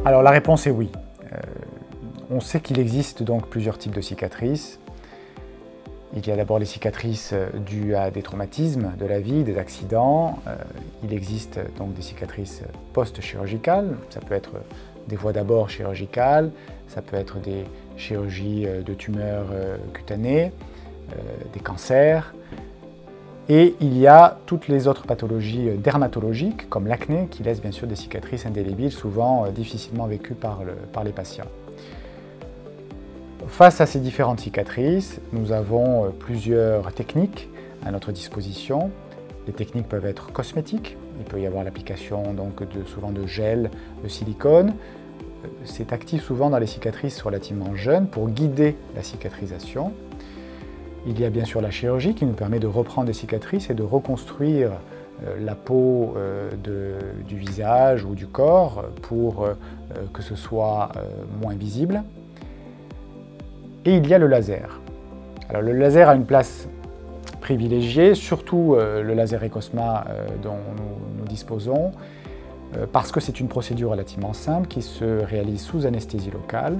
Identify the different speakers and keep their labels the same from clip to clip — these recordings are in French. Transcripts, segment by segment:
Speaker 1: Alors la réponse est oui. On sait qu'il existe donc plusieurs types de cicatrices. Il y a d'abord les cicatrices dues à des traumatismes de la vie, des accidents. Il existe donc des cicatrices post-chirurgicales. Ça peut être des voies d'abord chirurgicales, ça peut être des chirurgies de tumeurs cutanées, des cancers. Et il y a toutes les autres pathologies dermatologiques, comme l'acné, qui laissent bien sûr des cicatrices indélébiles, souvent difficilement vécues par les patients. Face à ces différentes cicatrices, nous avons plusieurs techniques à notre disposition. Les techniques peuvent être cosmétiques, il peut y avoir l'application souvent de gel de silicone. C'est actif souvent dans les cicatrices relativement jeunes pour guider la cicatrisation. Il y a bien sûr la chirurgie qui nous permet de reprendre des cicatrices et de reconstruire la peau du visage ou du corps pour que ce soit moins visible. Et il y a le laser. Alors le laser a une place privilégiée, surtout le laser Ecosma dont nous disposons, parce que c'est une procédure relativement simple qui se réalise sous anesthésie locale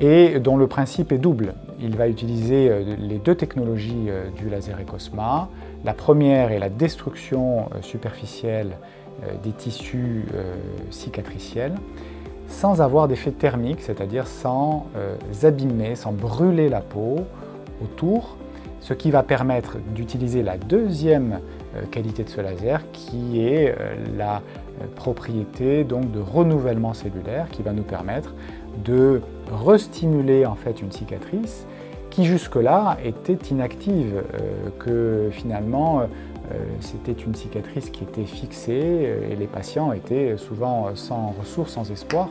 Speaker 1: et dont le principe est double. Il va utiliser les deux technologies du laser Ecosma. La première est la destruction superficielle des tissus cicatriciels, sans avoir d'effet thermique, c'est-à-dire sans abîmer, sans brûler la peau autour, ce qui va permettre d'utiliser la deuxième qualité de ce laser, qui est la propriété donc de renouvellement cellulaire, qui va nous permettre de restimuler en fait une cicatrice qui jusque-là était inactive, que finalement c'était une cicatrice qui était fixée et les patients étaient souvent sans ressources, sans espoir.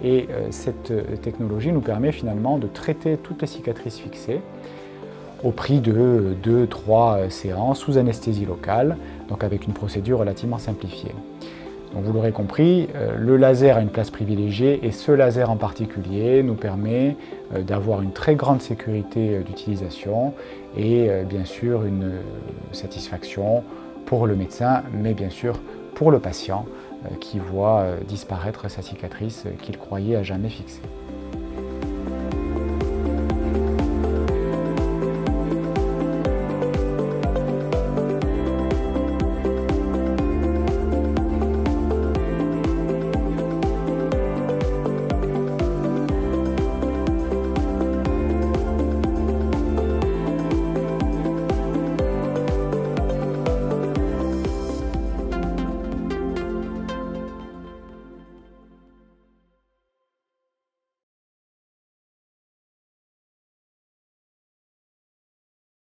Speaker 1: Et cette technologie nous permet finalement de traiter toutes les cicatrices fixées au prix de 2-3 séances sous anesthésie locale, donc avec une procédure relativement simplifiée. Donc vous l'aurez compris, le laser a une place privilégiée et ce laser en particulier nous permet d'avoir une très grande sécurité d'utilisation et bien sûr une satisfaction pour le médecin, mais bien sûr pour le patient qui voit disparaître sa cicatrice qu'il croyait à jamais fixée.